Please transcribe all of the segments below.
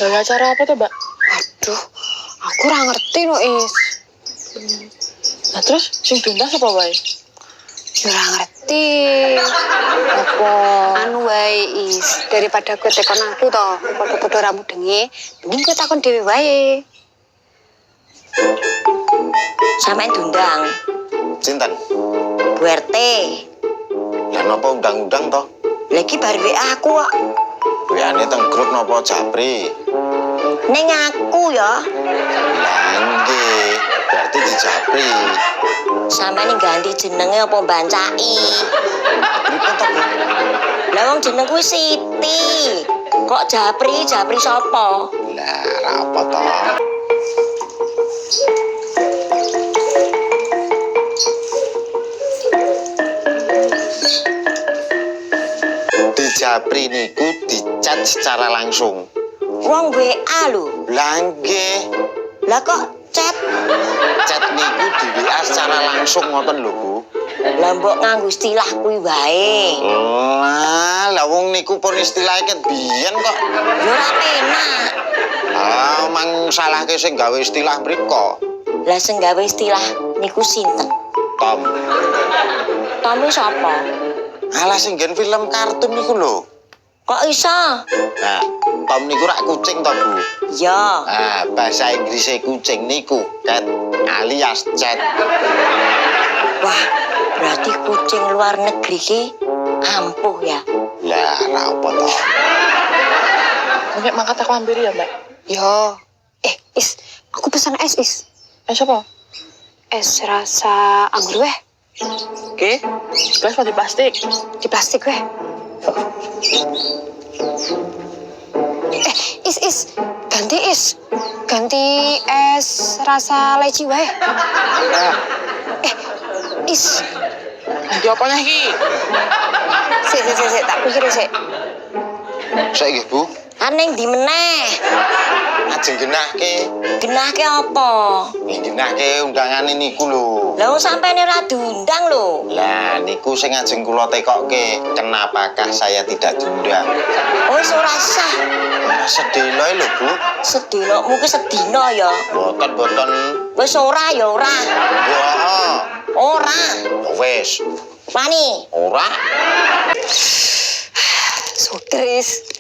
Gawe acara apa tuh, Mbak? Aduh, aku ora ngerti no, Is. Nah, terus sing diundang sapa wae? Ya ora ngerti. Apa? Anu wae, Is, daripada kowe tekon aku to, padha-padha ra mudenge, mending kowe takon dhewe wae. Sampeyan diundang. Sinten? Bu RT. Lah napa undang-undang to? Lagi bar WA aku kok. WA-ne teng grup napa Japri? Ning aku ya. Lah nggih, berarti di Japri. Sampeyan ganti jenenge apa bancai? Pripun to, Bu? Lah wong jeneng kuwi Siti. Kok Japri sapa? Lah ra apa to? Di Japri niku dicat secara langsung. Wong WA lho. Lah nggih, Lah kok chat? chat niku di WA secara langsung ngoten lho, Bu. Lah mbok nganggo istilah kuwi wae. Lah wong niku pun istilahnya ket biyen kok. Yo ora penak. Ah, mang salahke sing gawe istilah mriko. Lah sing gawe istilah niku sinten? Tom. Tommy sapa? Alah sing nggen film kartun niku lho. Kok iso? Nah, Tom niku rak kucing to, Bu. Ya. Ah, bahasa Inggrisnya kucing niku cat alias cat. Wah, berarti kucing luar negeri ki ampuh ya. Lah, ra apa to? Mungkin mangkat aku hampir ya, Mbak. Yo. Is, aku pesan es, Is. Siapa? Es rasa anggur weh. Oke. Gelas di plastik. Di plastik weh. Is. Ganti is. Ganti es rasa leci wae. Is. Ganti apanya iki? Sik, tak pikir sik. Sik nggih, Bu. Aneng di meneh. Ajeng genahke. Genahke apa? Genahke undangane niku lho. Lah wong sampeyan ora diundang lho. Lah niku sing ajeng kula tekokke, kenapakah saya tidak diundang? Wis ora sah. Ora sedelo lho, Bu. Sedina mungkin sedina ya. Boten. Wis ora ya ora. Heeh. Ora. Wis. Wani. Ora. Sutris.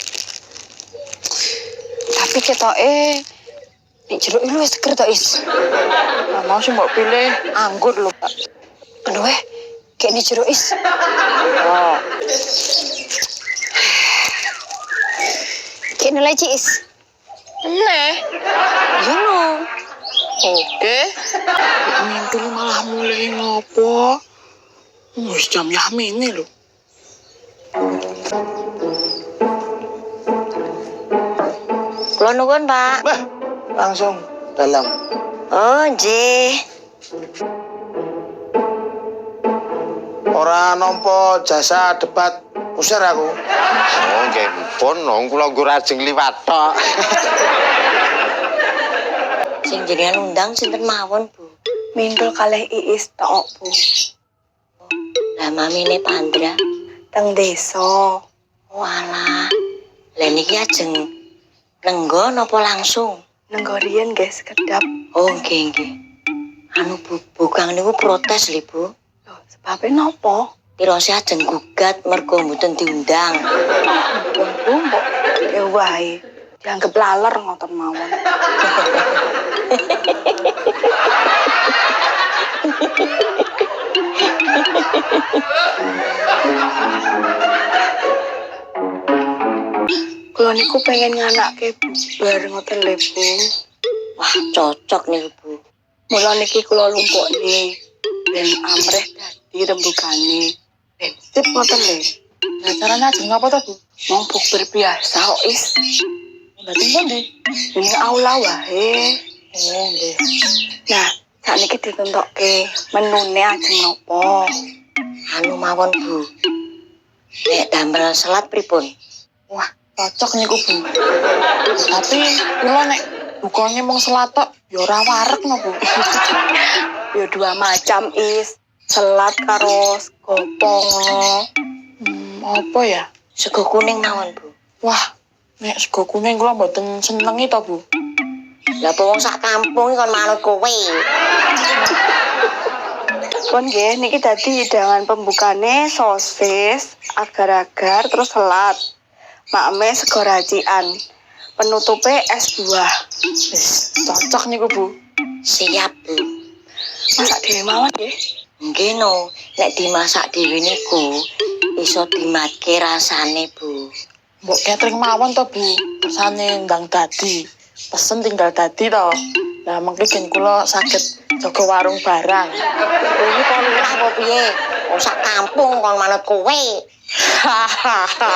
Tapi ketoke nek jeruk iki wis seger to, Is. Lah mau sih mbok pilih anggur lho, Pak. Anu weh, kayak ini jeruk, Is. Oh. Kayak ini leci, Is. Neh. Iya no. Oke. Mimpi lu malah mulai ngopo? Wis jam Yamini lho. Kula nuwun, Pak. Bah, langsung dalam. Oh, nggih. Ora nampa jasa debat usir aku. Oh, nggih pun nong kula nggo ajeng liwat tok. Sing jenengan undang sinten mawon, Bu? Mindul kalih Iis tok, Bu. Lah mamine Pandra Teng desa. walah. Lah niki ajeng nenggo napa langsung? Nenggorian nggih sekedap. Oh, nggih. Anu Bu, bukan niku protes lho, Bu. Loh, sebabe napa? Tirose ajeng gugat mergo mboten diundang. Bu, mbok ya wae. Dianggep laler ngoten mawon. Kula niku pengen nganake bubar ngoten lho, Bu. Wah, cocok nih, Bu. Mula niki kula lumpukne ben amrih dadi rembugane. Ben sip ngoten lho. Nah, caranya ajeng ngapa to, Bu? Wong bukber biasa kok, Is. Berarti ndi? Ini aula wae. Oh, nggih. Nah, sakniki ditentokke menune ajeng napa. Anu mawon, Bu. Nek damel salat pripun? Wah, cocok niku, Bu. Tapi kula nek bukanya mung selatok ya ora wareg no, Bu. Ya dua macam, Is. Selat karo gopong. Apa ya? Sego kuning mawon, Bu. Wah, Nek sego kuning kula mboten senengi to, Bu. Lah wong sak kampung iki kon manut kowe. Pun nggih niki dadi hidangan pembukane sosis, agar-agar terus selat. Makme sego racikan. Penutupe es buah. Wis cocok niku, Bu. Siap, Bu. Masak dhewe mawon nggih. Nggih no, nek dimasak dhewe niku iso dimatke rasane, Bu. Mbok catering mawon to, Bu. Kersane ndang dadi. Pesen tinggal dadi to. Lah mengki gen kula saged jaga warung barang. Kowe kon lurah apa piye? Wong sak kampung kon manut kowe. Hahaha.